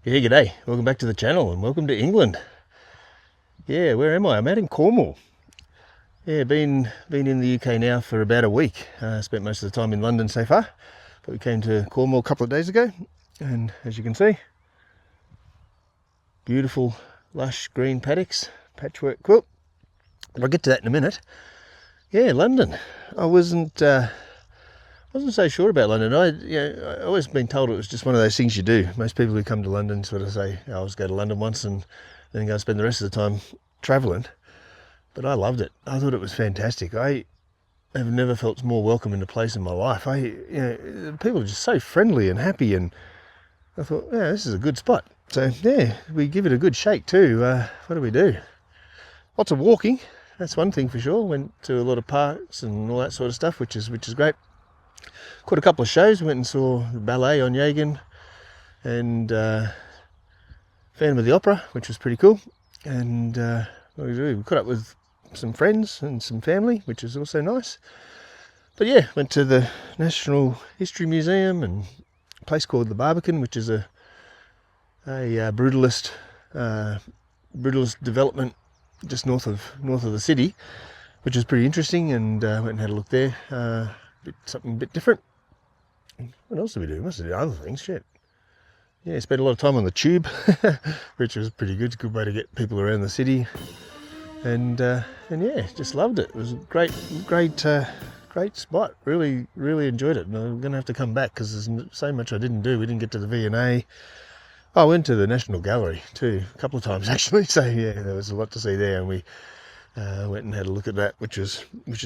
Yeah, g'day. Welcome back to the channel and welcome to England. Yeah, where am I? I'm out in Cornwall. Yeah, been in the UK now for about a week. Spent most of the time in London so far, but we came to Cornwall a couple of days ago, and as you can see, beautiful lush green paddocks, patchwork quilt. I'll get to that in a minute. Yeah, London. I wasn't so sure about London. I always been told it was just one of those things you do. Most people who come to London sort of say, "I was go to London once and then go spend the rest of the time travelling." But I loved it. I thought it was fantastic. I have never felt more welcome in a place in my life. People are just so friendly and happy, and I thought, yeah, this is a good spot. So yeah, we give it a good shake too. What do we do? Lots of walking. That's one thing for sure. Went to a lot of parks and all that sort of stuff, which is great. Caught a couple of shows. Went and saw the ballet Onegin and Phantom of the Opera, which was pretty cool. And what did we do? We caught up with some friends and some family, which is also nice. But yeah, went to the National History Museum and a place called the Barbican, which is a brutalist development just north of the city, which is pretty interesting. And went and had a look there. Something a bit different. What else did we do? Must have done other things. Shit. Yeah, spent a lot of time on the tube, which was pretty good. It's a good way to get people around the city. And yeah, just loved it. It was a great spot. Really enjoyed it. And I'm going to have to come back because there's so much I didn't do. We didn't get to the V&A. I went to the National Gallery too, a couple of times actually. So yeah, there was a lot to see there, and we went and had a look at that, which was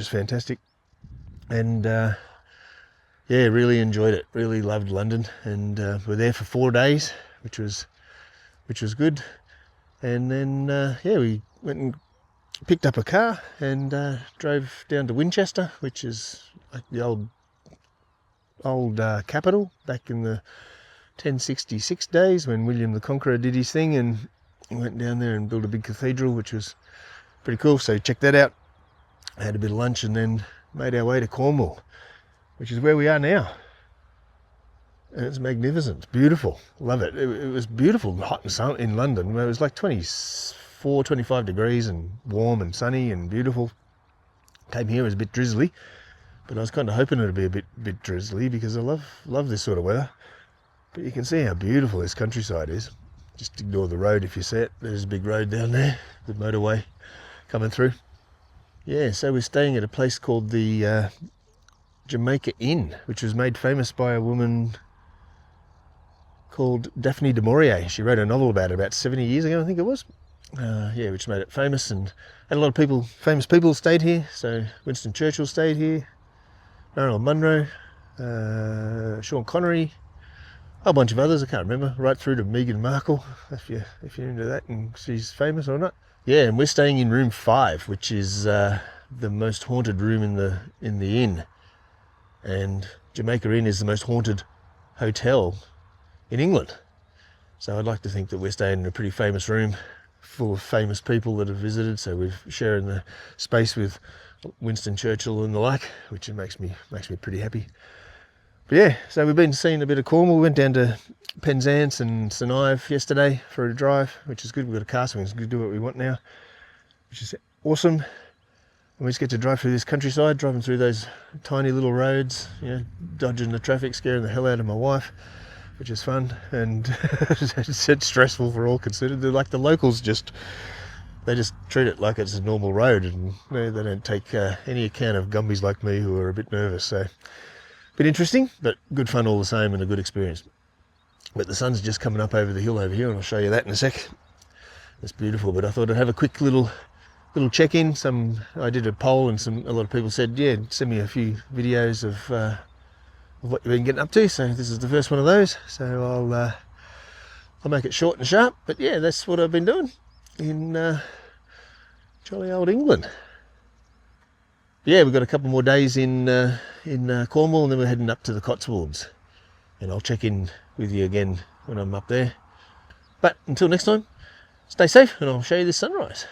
fantastic. And yeah, really enjoyed it. Really loved London, and we're there for 4 days, which was good. And then yeah, we went and picked up a car and drove down to Winchester, which is like the old capital back in the 1066 days when William the Conqueror did his thing, and went down there and built a big cathedral, which was pretty cool. So checked that out. Had a bit of lunch and then made our way to Cornwall, which is where we are now. And it's magnificent. It's beautiful. Love it. It was beautiful, hot and sun in London. It was like 24, 25 degrees and warm and sunny and beautiful. Came here, it was a bit drizzly, but I was kind of hoping it would be a bit drizzly because I love this sort of weather. But you can see how beautiful this countryside is. Just ignore the road if you see it. There's a big road down there, the motorway coming through. Yeah, so we're staying at a place called the Jamaica Inn, which was made famous by a woman called Daphne du Maurier. She wrote a novel about 70 years ago, I think it was. Yeah, which made it famous, and a lot of famous people stayed here. So Winston Churchill stayed here, Marilyn, Monroe, Sean Connery, a whole bunch of others I can't remember, right through to Meghan Markle, if you're into that and she's famous or not. Yeah, and we're staying in room 5, which is the most haunted room in the inn. And Jamaica Inn is the most haunted hotel in England. So I'd like to think that we're staying in a pretty famous room full of famous people that have visited. So we're sharing the space with Winston Churchill and the like, which makes me pretty happy. But yeah, so we've been seeing a bit of Cornwall. We went down to Penzance and St Ives yesterday for a drive, which is good. We've got a car, so we can do what we want now, which is awesome. And we just get to drive through this countryside, driving through those tiny little roads, dodging the traffic, scaring the hell out of my wife, which is fun. And it's stressful for all considered. They're like the locals they just treat it like it's a normal road, and they don't take any account of gumbies like me who are a bit nervous. So a bit interesting, but good fun all the same, and a good experience. But the sun's just coming up over the hill over here, and I'll show you that in a sec. It's beautiful, but I thought I'd have a quick little check-in. I did a poll, and a lot of people said, yeah, send me a few videos of what you've been getting up to. So this is the first one of those. So I'll make it short and sharp. But yeah, that's what I've been doing in jolly old England. Yeah, we've got a couple more days in Cornwall, and then we're heading up to the Cotswolds. And I'll check in with you again when I'm up there. But until next time, stay safe, and I'll show you this sunrise.